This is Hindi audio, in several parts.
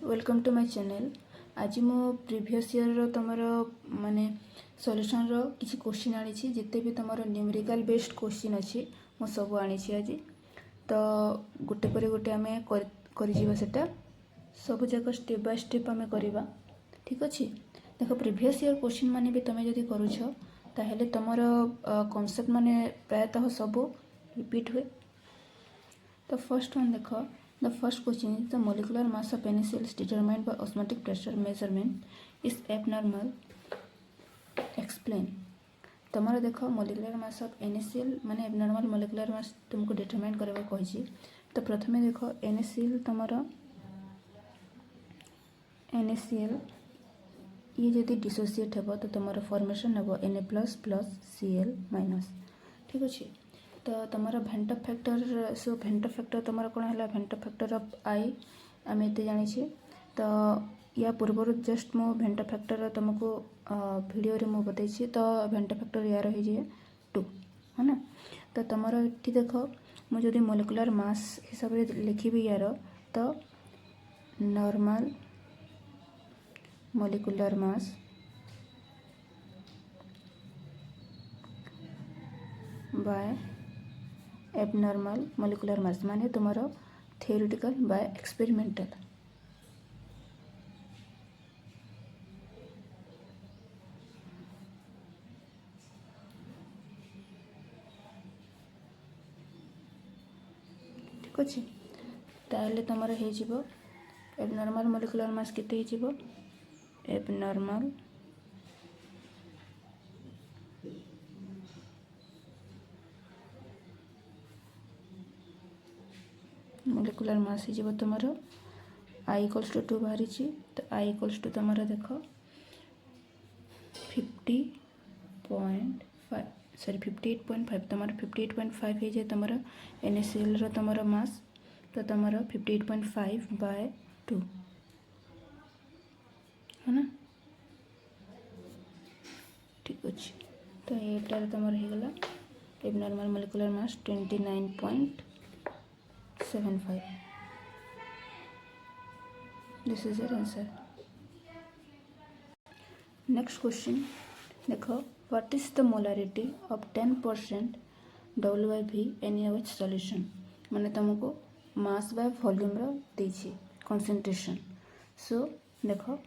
Welcome to my channel. आज मो प्रीवियस ईयर तुमर माने सॉल्यूशन रो किसी क्वेश्चन आनी जिते भी तुम न्यूमेरिकल बेस्ड क्वेश्चन अच्छी मो सब आनी आज तो गोटे पर गोटे आम कर सब जाक स्टेप बाय स्टेप आम करवा। ठीक अच्छे देख प्रीवियस ईयर क्वेश्चन माने भी तुम जब करुछ ताहेले तुमर कॉन्सेप्ट माने प्रायतः सब रिपीट हुए। तो फर्स्ट वन देख the first question is the molecular mass of NaCl is determined by osmotic pressure measurement is abnormal. Explain. तुम्हारा देखो मोलिकुलर मास ऑफ NaCl माने एबनॉर्मल मोलिकुलर मास तुमको डिटरमाइन करबा कहिछि। तो प्रथमे देखो NaCl तुम्हारा NaCl ये जदि डिसोसिएट हेबो तो तुम्हारा फॉर्मेशन हेबो Na++Cl-। ठीक अछि। तो तुम भेंट फैक्टर सो भेंट फैक्टर तुम कौन है भेंट फैक्टर ऑफ आई आम ये जानी। तो या पूर्व जस्ट मो भेंट फैक्टर तुमको वीडियो रे मु बताई। तो भेंट फैक्टर यार हो 2 है ना। तो तुम ये देख मुझे मोलिकुलर मास हिसाब से लिखी यार तो normal molecular mass by abnormal molecular मास माने तुम्हारा थियोरेटिकल बाय एक्सपेरिमेंटल। ठीक अच्छे ताहले तुमर हो एबनॉर्मल मोलिकुलर मास केते हो एबनॉर्मल मोलिकुलर मास हो तुम I = 2 बाहरी। तो I = तुम देख 58.5 तुम 58.5 हो जाए तुम NaCl तुम मास। तो तुम 58.5/2 है ना। ठीक अच्छे तो ये तुम होगा abnormal molecular mass 29.75। This is your answer. Next question देखो what is the molarity of 10% WV NaOH solution माने तुमको मास बाय वॉल्यूम रो देछि कंसंट्रेशन। सो देखो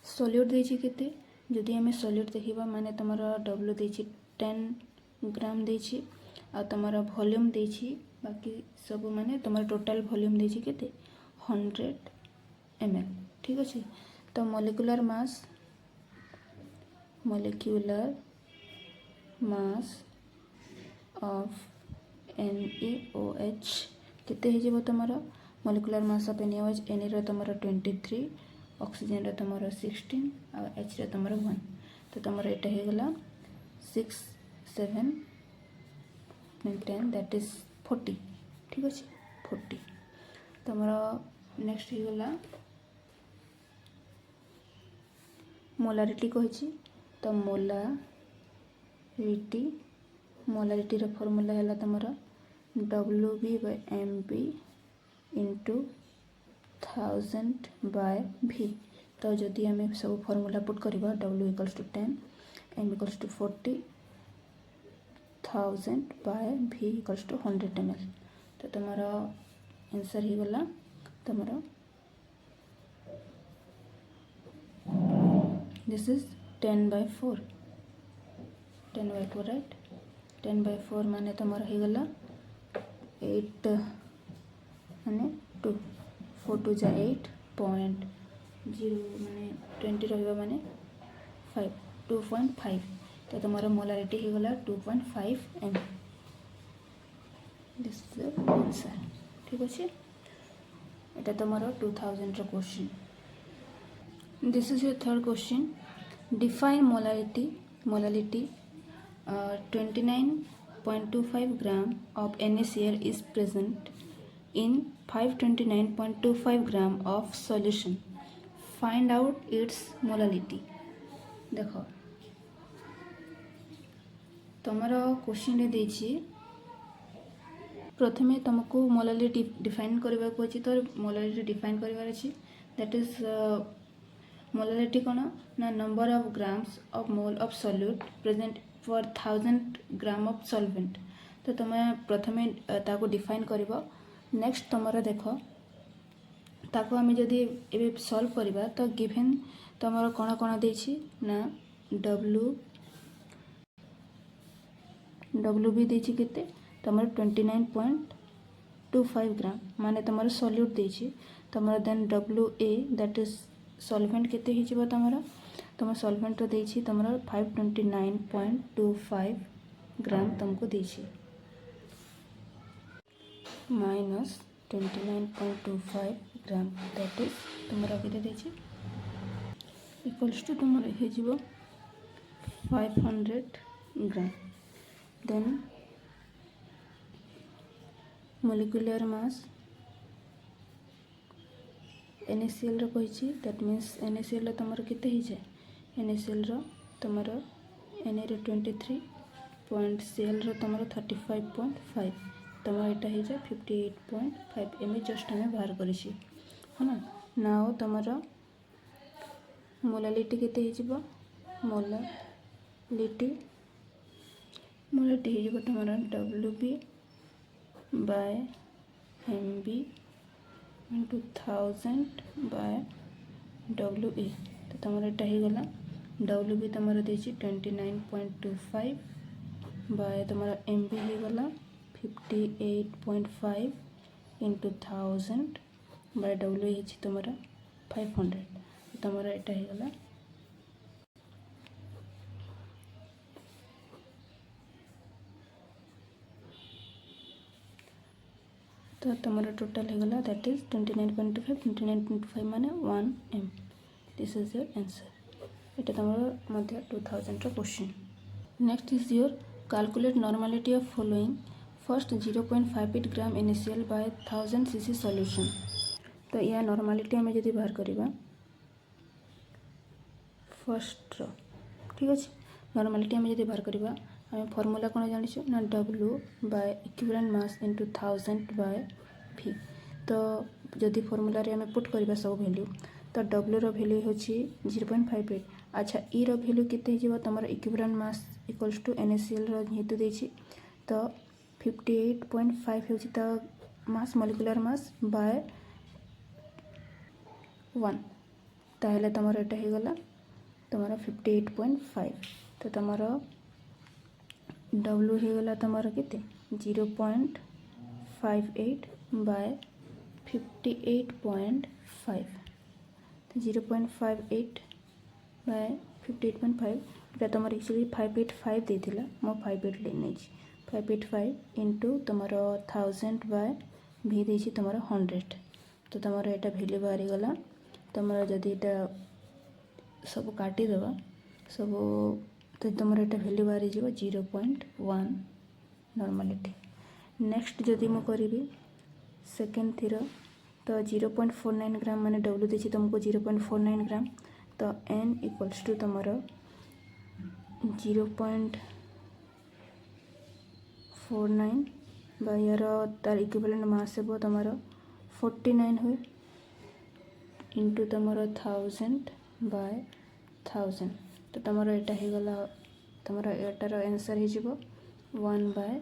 सॉल्यूट देछि केते जदि हमें सॉल्यूट देखिबा माने तुमरा W देछि 10 ग्राम देछि आ तुमरा वॉल्यूम देछि बाकी सब माने तुमरा टोटल वॉल्यूम देछि केते 100 ml। ठीक अच्छे तो मोलिकुलर मास ऑफ NaOH केते हे जेबो तुमरा molecular mass of NaOH Na रो तुमरा 23 ऑक्सीजन रो तुमरा 16 और H रो तुमरा 1। तो तुमरा एटा हे गला 6 7 10 दैट इज 40। ठीक अच्छे 40 तुमरा नेक्स्ट हे गला मोलारिटी कही। तो मोलारिटी रो फॉर्मूला है तुमरा WB/MB × 1000/V। तो जदि आम सब फॉर्मूला पुट करवा W = 10 M = 40 1000/V = 100 ml। तो तुम्हारा आंसर ही गला तुम्हारा दिस इज 10/4 राइट। 10/4 माने तुमर हो गला 8 माने 2 4 2 जा 8.0 माने 20 रहिबा माने 5 2.5। तो तुम्हारा मोलारिटी हो गला 2.5 M। This is the answer. ठीक अच्छे एटा तुम्हारा 2000 रो question. This is your third question. Define molarity 29.25 gram of NaCl is present in 529.25 gram of solution. Find out its molality. देखो तुम्हारा क्वेश्चन रे देछि प्रथमे तुमको मोलारिटी डिफाइन करबा को अछि। तो मोलारिटी डिफाइन करबार अछि दैट इज मोलालिटी कौन ना number of grams of mole of solute present for 1000 gram of solvent. तो तुम प्रथम ताको डिफाइन कर नेक्स्ट तुम देख ताको आम जदि ए सल्व करवा तो गिभेन तुम कौन कौन देछि ना डब्ल्यू भी देछि केते तुम 29.25 ग्राम माने तुम सॉल्यूट देछि तुम then W A that is solvent केते हिजबो तुम सॉल्वेंट रो देछि तुम 529.25 ग्राम तुमको देछि माइनस 29.25 ग्राम दैट इज तुम केते देछि इक्वल्स टू तुम हिजबो 500 gram. Then molecular mass NaCl रो कहिछि दैट मीन्स NaCl रो तुमर केते हि जाय NaCl रो तुमर Na रो 23 Cl रो तुमर 35.5 तुमर एटा हि जाय 58.5 एमे जस्ट हमें बाहर करिछि है ना। नाउ तुमर मोलालिटी केते हि जिवो मोलालिटी हि जिवो तुमर WB by MB into 1000 by WA। तो तुम एटा ही गला WB तुम देछि 29.25 बाय तुम MB ही गला 58.5 इंटू 1000 बाय WA ही तुम 500 तुम एटा ही गला तो तुम टोटल हो गला दैट इज 29.25 माने 1 m। This is your answer. एटा तुम 2000 रो question. Next is your calculate normality of following first 0.58 gram NaCl by 1000 cc solution. तो या नॉर्मलिटी आम जब बाहर करवा फर्स्ट रो ठीक अच्छे नॉर्मलिटी आम जब बाहर करवा आम फॉर्मूला कौन जानी ना W by equivalent mass into 1000 by V। तो जदि फॉर्मूला रे आम पुट करवा सब वैल्यू तो W रो वैल्यू होची 0.58। अच्छा ई रो वैल्यू केते हिजबो तुम equivalent mass equals to NaCl रो जेतु देछि तो 58.5 होची तो मास मॉलिक्यूलर मास बाय 1 ताहले तुम एटा हो गला तुम 58.5। तो तुम W हो गला तुम केते 0.58 बाय 58.5 तो 0.58 बाय 58.5 इटा तुम एक्चुअली 585 देथिला मो 58 ले नै 585 इंटू तुम 1000 बाय V देछि तुम 100। तो तुम एटा वैल्यू बाहरी गला तुम जदि एटा सब काटी देबा सब तो तुम एटा वैल्यू बाहरी जीवो 0.1 नॉर्मलिटी। नेक्स्ट जदि मु करी सेकेंड थीरो तो 0.49 ग्राम माने W देछि तुमको 0.49 ग्राम तो N इक्वल्स टू तुम 0.49 बाय यार तार इक्विवेलेंट मास हेबो तुम 49 हुए इंटू तुम 1000 बाय 1000। तो तुम एटा हो गला तुम एटार आंसर हो 1 by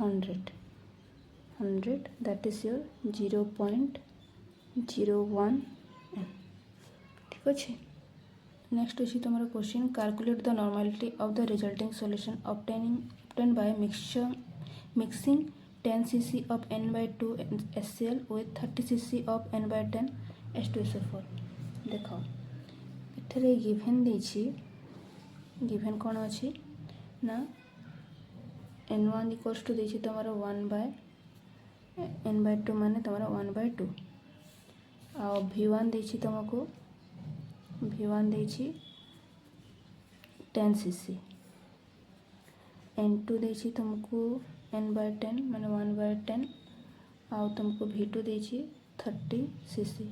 100 that is your 0.01 m ठीक अच्छे। नेक्स्ट अच्छी तुम question calculate the normality of the resulting solution obtained by mixing 10 cc of N/2 HCl with 30 cc of N/10 H2SO4। देख एठरे गिवन देछि गिवन कौन अच्छी ना N1 इक्वल्स टू देछि तुम 1 बाय N/2 माने तुम 1/2 आ V1 देछि तुमको V1 देछि 10 cc N2 देछि तुमको N/10 माने 1/10 आ तुमको V2 देछि 30 cc।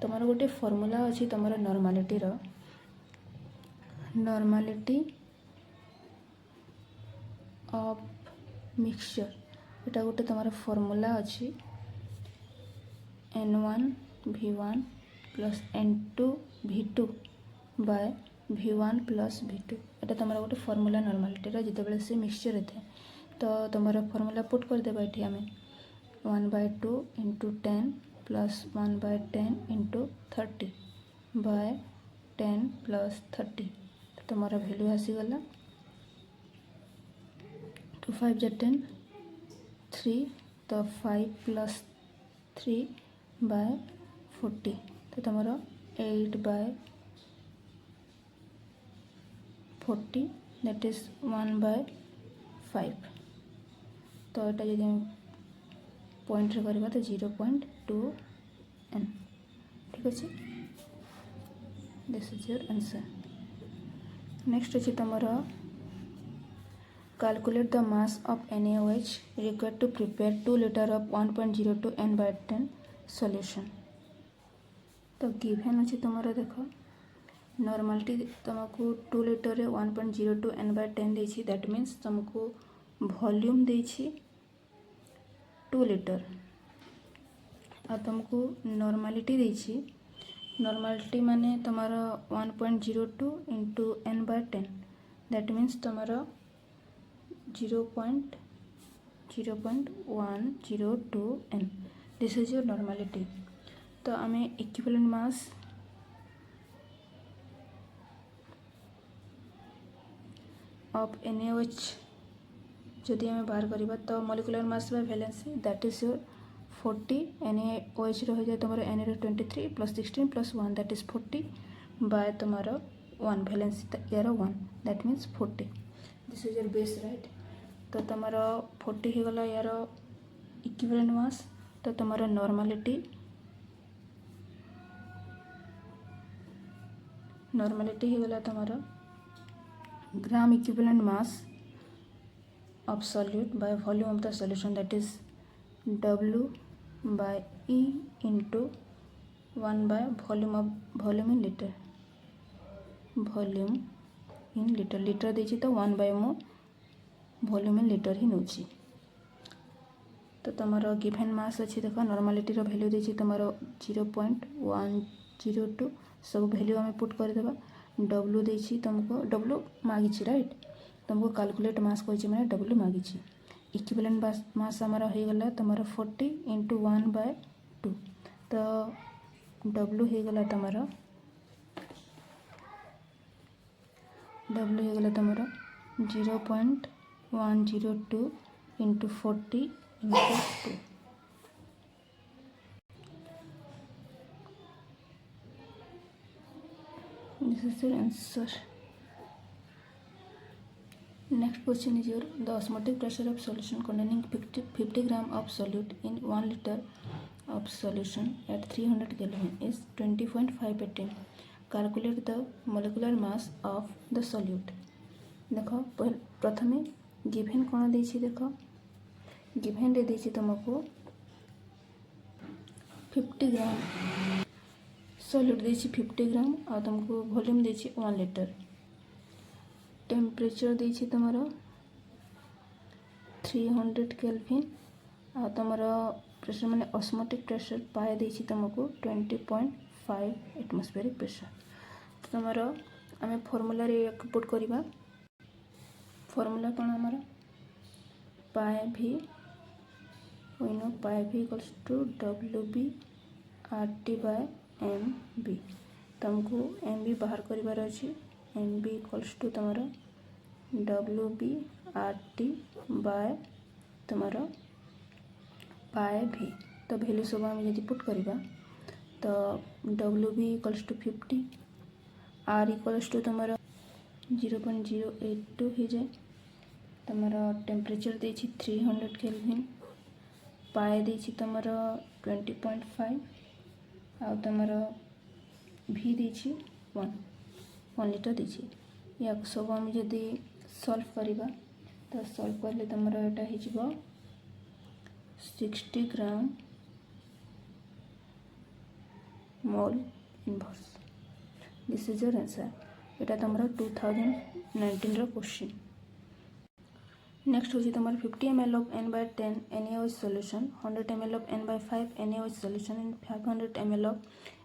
तुम गोटे फॉर्मूला अच्छी तुम नॉर्मलिटी ऑफ मिक्सचर एटा गोटे तुम फॉर्मूला अच्छी N1 V1 plus N2V2 bye V1 plus V2 एटा तुम गोटे फर्मूला नॉर्मालिटी जिते से मिक्सचर होता है तो तुम फर्मूला पुट करदेबा ये आम 1/2 × 10 प्लस 1/10 × 30 बाय 10 प्लस 30 तो तुम वैल्यू आसीगला 2 5 जा 10 3 तो 5 प्लस 3 बाय 40 तो तुम 8/40 दैट इज 1/5 तो यहाँ जब हम पॉइंट रे करवा तो 0.2n ठीक अच्छे this is your answer. Next अच्छे तुम calculate the mass of NaOH required to prepare 2 litre of 1.02 n/10 solution. तो गिवन अच्छे तुम देख नॉर्मालिटी तुमको 2 लीटर 1.02 n/10 देछि दैट मीन्स तुमको वॉल्यूम देछि 2 लीटर आ तुमको नॉर्मालिटी देछि नॉर्मालिटी माने तुम्हारा 1.02 × n/10 दैट मीन्स तुम्हारा 0.102 n this is your normality. तो आम इक्विवेलेंट मास ऑफ NaOH जदि आम बाहर करवा तो molecular mass by valency that is your 40 NaOH हो जाए तुम Na 23 plus 16 plus 1 that is 40 by तुम 1 वैलेंसी यार 1 that means 40 this is your base right. तो तुम 40 हो गला यार इक्विवेलेंट मास तो तुम नॉर्मालिटी हो गला तुम gram equivalent mass of solute by volume of the solution that is W by E into 1 by volume in liter litre देछि तो 1 by मो वॉल्यूम इन लीटर ही नौछि। तो तुम गिवन मास अच्छी देख नॉर्मालिटी वैल्यू देछि तुम 0.102 सब वैल्यू आम पुट करदेबा W देछि तुमको W मागिछि राइट तुमको कैलकुलेट मास कही मैंने W मागिछि इक्विवेलेंट मास आमर हो गला तुम 40 × 1/2 तो W हो गला तुम 0.102 × 40 × 2 this is your answer. Next question is your the osmotic pressure of solution containing 50 gram of solute in 1 liter of solution at 300 Kelvin is 20.5 atm. Calculate the molecular mass of the solute. देखो प्रथमे गिवन कौन देछि देख गिवन रे देछि तुमको 50 ग्राम सॉल्यूट देछि 50 ग्राम और तुमको वॉल्यूम देछि 1 लीटर टेम्परेचर देछि तुमर 300 केल्विन आ तुमर प्रेशर माने ऑस्मोटिक प्रेशर पाए देछि तुमको 20.5 एटमॉस्फेरिक प्रेशर। तुमर आमे फार्मूला रे पुट करबा फार्मूला कौन हमारा पाए भी we know pi V equals to WB RT by MB तुमको MB बाहर करिवार अछि MB इक्वल्स टू तुमरा WB RT बाय तुमरा पाए भी तो वैल्यू सब आम यदि पुट करवा तो WB equals to 50 R equals to तुमरा 0.082 हो जाए तुमरा टेम्परेचर देछि 300 केल्विन पाए देछि तुमरा 20.5 आ तुमरा भी देछि 1 लीटर देछि या सब आम यदि सॉल्व करवा तो सॉल्व करले तुमरा एटा हो जिवो 60 gram mole inverse this is your answer. एटा तुमरा 2019 रो क्वेश्चन। नेक्स्ट होची तुमर 50 ml of n/10 NaOH solution 100 ml of n/5 NaOH solution and 500 ml of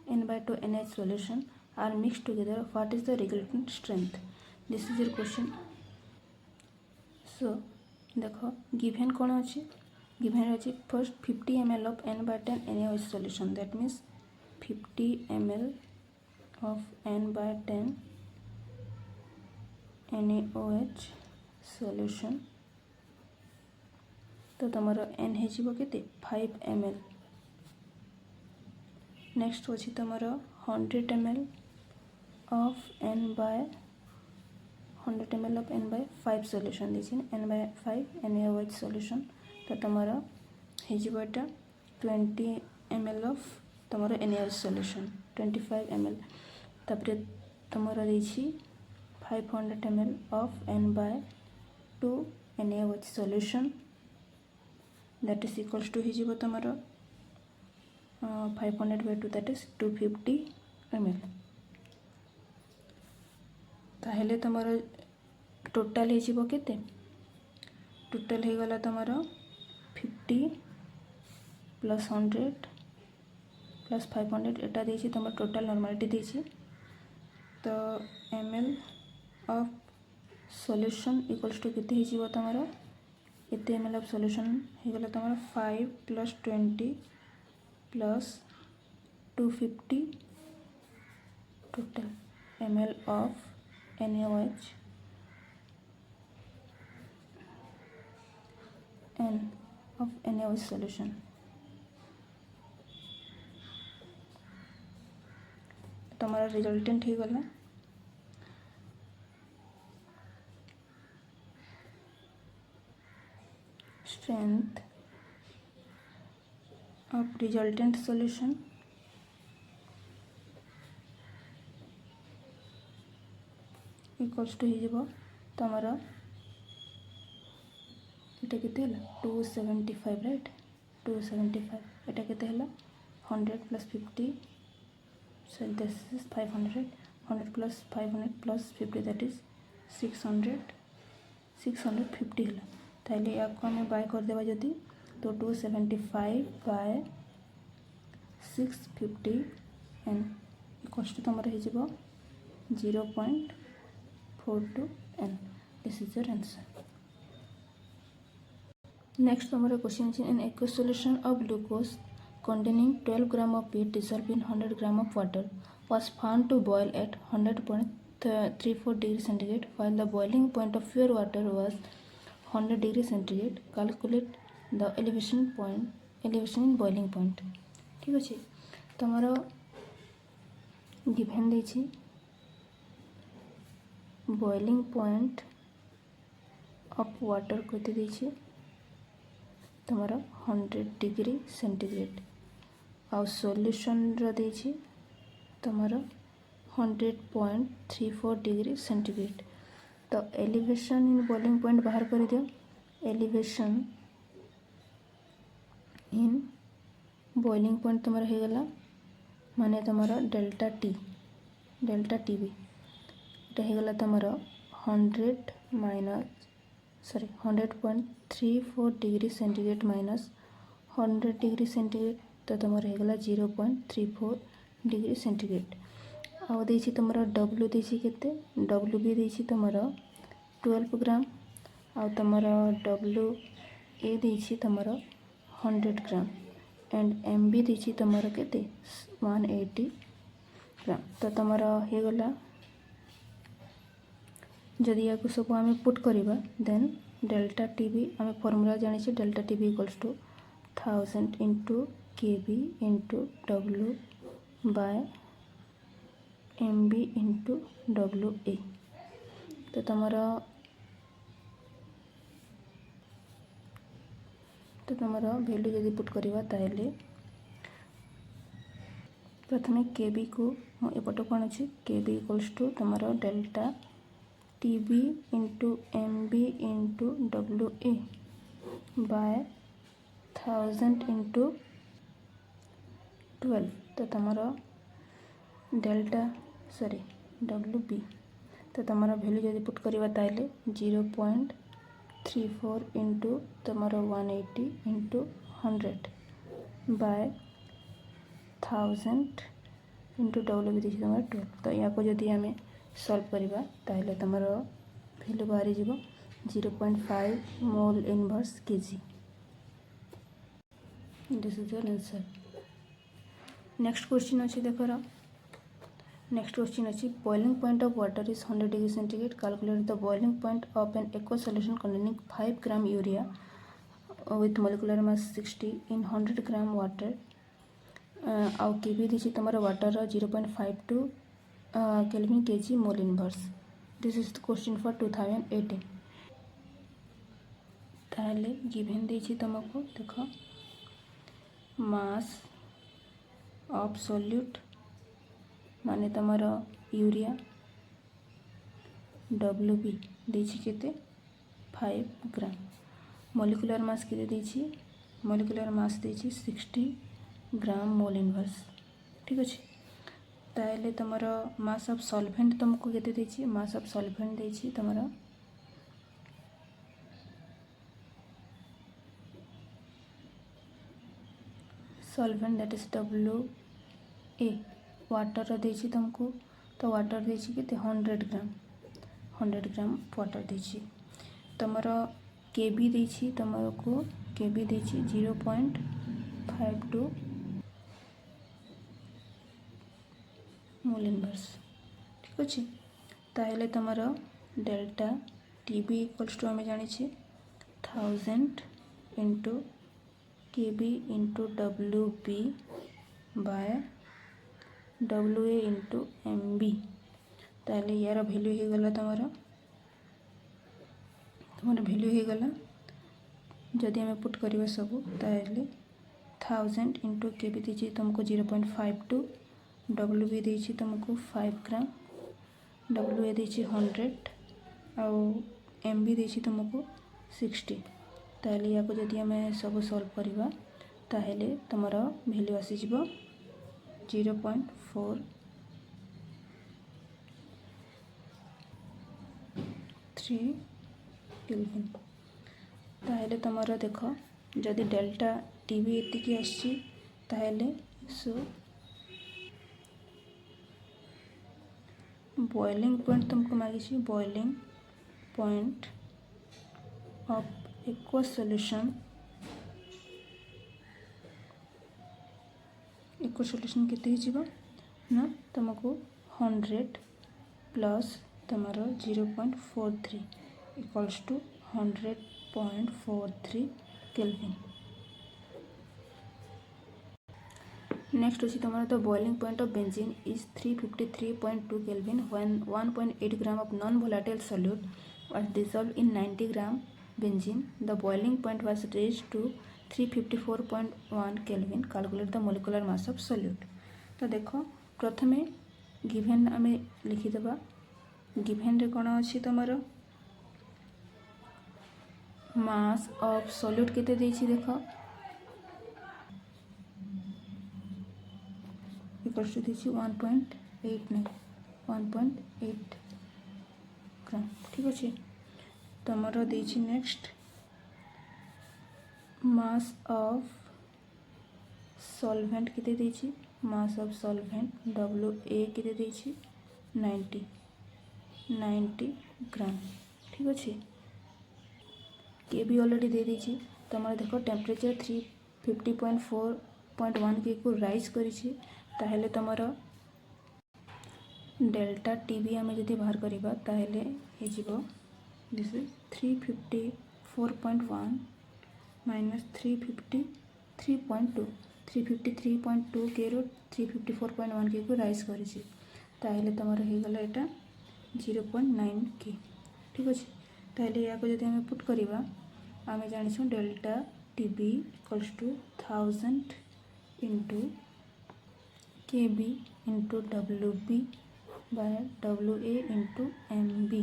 N/2 NaOH solution are mixed together, what is the resultant strength? This is your question. So देखो given कौन अच्छी given अच्छी first 50 ml of N/10 NaOH solution, that means 50 ml of N/10 NaOH solution. तो तुमर N हो के 5 ml. नेक्स्ट अच्छी तुमर 100 ml of N/5 solution देखिए N/5 NaOH solution. तो तुमर हो 20 ml of तुमर NaOH solution 25 ml. तापर तुमर देखिए 500 ml of N/2 NaOH solution, that is equals to हो तुमर 500/2, that is 250 ml. ताहेले तुमर टोटाल हो केते टोटाल हो गला तुमर 50 प्लस 100 प्लस 500 एटा देछि तुमर टोटाल नॉर्मालिटी देछि. तो ml of solution equals to केते हो तुमर एते ml ऑफ सॉल्यूशन हो गला तुमर 5 plus 20 plus 250 total ml of NaOH N of NaOH solution. तुम्हारा रिजल्टेंट हो गला strength of resultant solution equals to हो तुमर एटा केते हला 275, राइट 275 एटा केते हला 100 plus 50, so this is 500, 100 plus 500 plus 50, that is 650 हला. ताहले या को हमें बाय कर देबा जदी तो 275 बाय 650 n इक्वल्स टू तुमर हो जिवो 0.42 n. This is your answer. Next तुमर question is an aqueous solution of glucose containing 12 gram of peat dissolved in 100 gram of water was found to boil at 100.34 degree centigrade while the boiling point of pure water was 100 degree centigrade. Calculate the elevation in boiling point. ठीक अच्छे तुमर गिभेन देछि boiling point of water कोते देछि तुमर 100 डिग्री सेंटीग्रेड आ सॉल्यूशन रो देछि तुमर 100.34 डिग्री सेंटीग्रेड. तो एलिवेशन इन बॉइलिंग पॉइंट बाहर कर दियो. एलिवेशन इन बॉइलिंग पॉइंट तुमर हो गला माने तुमर डेल्टा टी बी एटा हो गला तुमर 100.34 degree centigrade minus 100 degree centigrade. तो तुमर हो गला 0.34 डिग्री सेंटीग्रेड. आउ देछि तुमर W देछि केते W भी देछि तुमर 12 ग्राम आउ तुमर WA देछि तुमर 100 ग्राम एंड M भी देछि तुमर केते 180 ग्राम. तो तुमर हो गला जदि या को सब आम पुट करवा देन डेल्टा टी बी आम फॉर्मूला जानी delta T B equals to 1000 into K B into W by M B into W A. तो तुमर वैल्यू जदि पुट करवा ताहले प्रथमे के बी को एपट कौन अच्छे के बी इक्वल्स टू तुमर delta T B into M B into W A by 1000 into 12. तो तुमर डब्ल्यू बी तो तुमर वैल्यू जदि पुट करवा ताहले 0.34 इंटू तुमर 180 इंटू 100 बाय 1000 इंटू डब्ल्यू भी देखिए तुम 12 तो या जदि आम सल्व करवा ताहले तुम भैल्यू बाहरी जीव 0.5 mole inverse KG this is your answer. Next question अच्छी देखर नेक्स्ट क्वेश्चन अच्छी boiling point of water is 100 degree centigrade calculate the boiling point of N aqua solution containing 5 gram urea with molecular mass 60 in 100 gram water आउ के भी दी तुम water 0.52 kelvin KG mole inverse this is the question for 2018 ताहले गिवन देछि तुमको देख मास ऑफ सॉल्यूट माने तमर यूरिया डब्ल्यू बी देछि केते 5 ग्राम मोलिकुलर मास केते देछि मोलिकुलर मास देछि 60 ग्राम मोल इनवर्स ठीक अछि ताहले तमर मास ऑफ सॉल्वेंट तुमको केते देछि मास ऑफ सॉल्वेंट देछि तमर solvent that is W A water देछि तुमको तो वाटर देछि केते 100 ग्राम वाटर देछि तमर के बी देछि तुमको के बी देछि 0.52 मोल इनवर्स ठीक अछि ताहले तमर delta T B equals to आम जानि 1000 into K B into W B by W A into M B ताहले यार भैल्यू हो गला तुम भैल्यू हो गला जदि आम पुट करवा सब ताहले 1000 इंटू के बी दी तुमको 0.52 डब्ल्यू बी दी तुमको 5 ग्राम डब्ल्यू ए दी 100 आउ एम बी दी तुमको 60 ताहले या जदि आम सब सॉल्व करवा ताहले तुम भैल्यू आसीज 0.43 केल्विन ताहले तुम देख जदि डेल्टा टी बी एतिकी आसी ताहले सो बॉइलिंग पॉइंट तुमको मागी boiling point of aqua solution equal solution केते हिजिबो ना तुमको 100 प्लस तमरो 0.43 इक्वल्स टू 100.43 केल्विन नेक्स्ट अछि तमरो the boiling point of benzene is 353.2 kelvin when 1.8 gram of non volatile solute was dissolved in 90 gram benzene the boiling point was raised to 354.1 kelvin calculate the molecular mass of solute तो देखो प्रथमे गिवन आम लिखिदेबा गिवन रे कौन अच्छी तुमर मास ऑफ सॉल्यूट केते देछि देख इक्वल्स टू देछि 1.8 ग्राम ठीक अच्छे तुमर देछि नेक्स्ट मास ऑफ सॉल्वेंट केते देछि mass of solvent W A केते देछि 90 ग्राम ठीक अच्छे के भी ऑलरेडी दे देछि तुम देखो टेम्परेचर 350.4.1 के को राइज करिछि ताहले तुमर डेल्टा टी भी आम जदि बाहर करबा ताहले हे जिवो दिस इज 354.1 माइनस 353.2 353.2 के रो 354.1 के को राइज करिछि ताहले तुमर हे गला एटा 0.9 के ठीक अछि ताहले या को जदि हम पुट करबा आम जानिछु delta T B equals to 1000 into K B into W B by W A into M B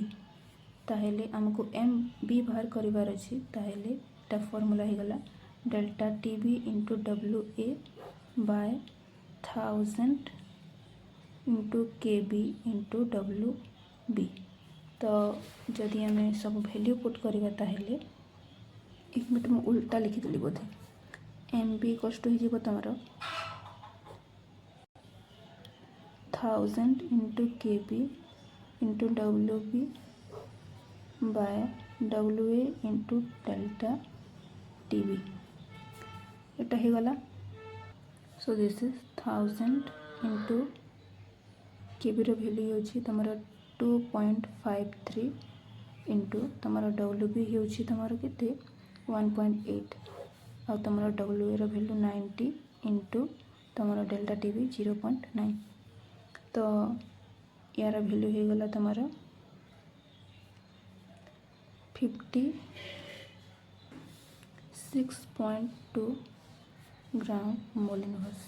ताहले आमको एम बी बाहर करिवार अछि ताहले टा फॉर्मूला हो गला delta T B into W A by 1000 into K B into W B तो जदि आम सब वैल्यू पुट करवा ताहले एक मिनट में उल्टा लिखिदेली बोधे एम बी इक्वल्स टू हो तुम 1000 into kb into wb by wa into delta tb এটা হয়ে গলা। So this is 1000 into kb ର ଭ୍ୟାଲ୍ୟୁ ହେଉଛି ତମର 2.53 into ତମର wb ହେଉଛି ତମର କେତେ 1.8 ଆଉ ତମର wa ର ଭ୍ୟାଲ୍ୟୁ 90 into ତମର delta tb 0.9 ତ यार भैल्यू हो गला तमार 56.2 gram mole inverse.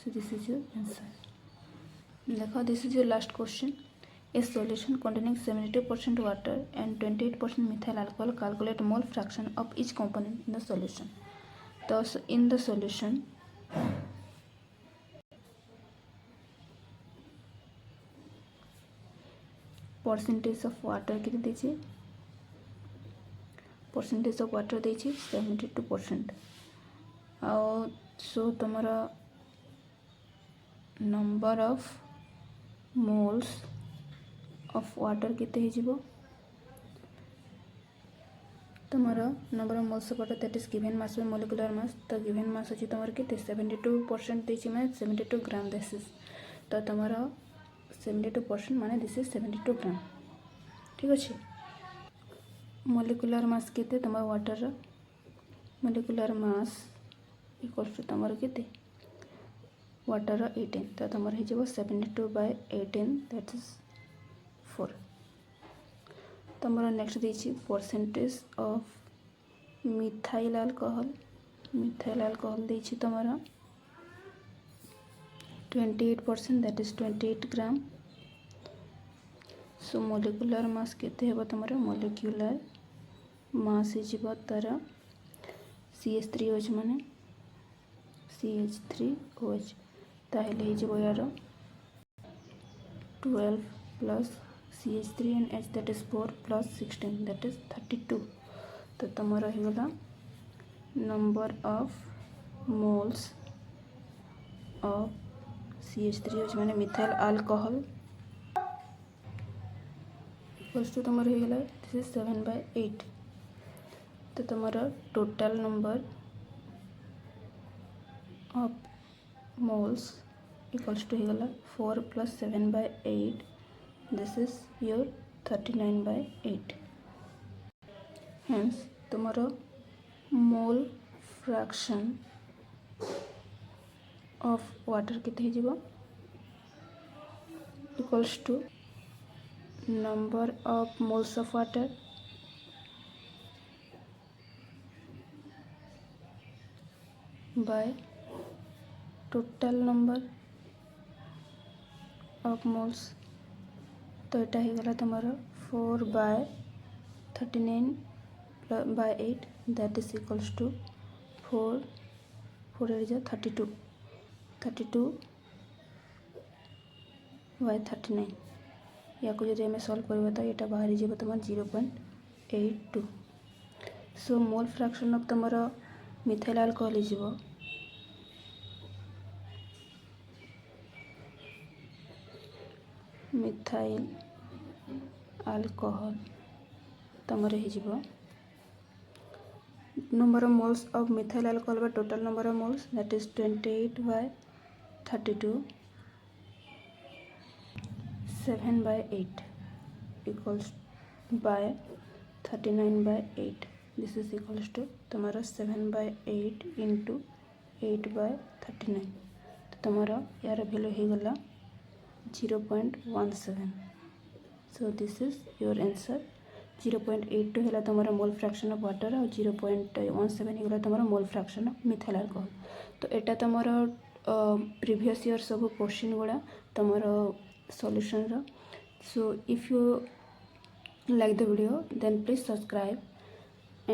So this is your answer. देखो this is your last question. A solution containing 72% water and 28% methyl alcohol, calculate mole fraction of each component in the solution. Thus in the solution percentage of water के दीजिए परसेंटेज ऑफ वाटर दीजिए 72%। आउ सो तुमर number of moles of water केते हो तुमर number of moles of water that is given mass by molecular mass. तो गिवन मास अच्छी तुम के 72% देछि माने 72 ग्राम दिस इज तो तुमर 72% माने दिस इज 72 ग्राम ठीक अच्छे। मोलिकुलर मास केते तुम water molecular mass equals to तुम केते वाटर 18 तो तुम हो 72/18 दैट इज 4। तुम नेक्स्ट देछि परसेंटेज ऑफ मिथाइल अल्कोहल देछि तुम 28% that is 28 gram. So molecular mass केते हेबो तुमर मोलिकुलर मास हिजिबो तार CH3OH माने CH3OH ताहेले हिजिबो यार 12 plus CH3 and H that is 4 plus 16 that is 32। तो तुमर हो गला number of moles of CH3OH माने मिथाइल अल्कोहल इक्वल्स टू तुम हो गला दिस इज 7/8। तो तुम total number of moles equals to हो गला 4 plus 7/8 this is your 39/8। Hence तुमर मोल फ्रैक्शन ऑफ वाटर केते हिजिबो equals to number of moles of water by total number of moles. तो यहाँ हो गला तुम 4/39/8 दैट इज इक्वल्स टू 4 32/39 या को जब आम सल्व करवा तो यहाँ बाहरी जीव तुम 0.82। सो मोल फ्रैक्शन ऑफ तुम मिथाइल अल्कोहल जीव मिथाइल अल्कोहल तुम number of moles of methyl alcohol bye total number of moles that is 28/32 7/8 equals by 39/8 this is equals to तुम्हारा 7/8 into 8/39 तो तुम्हारा यार वैल्यू हो गला 0.17। So this is your answer 0.82 है तुम्हारा मोल फ्रैक्शन ऑफ वाटर और 0.17 है तुम्हारा मोल फ्रैक्शन ऑफ मिथाइल अल्कोहल। तो यहाँ तुम्हारा प्रीवियस ईयर सब क्वेश्चन गुड़ा तुम्हारा solution ra। So if you like the video then please subscribe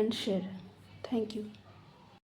and share. Thank you.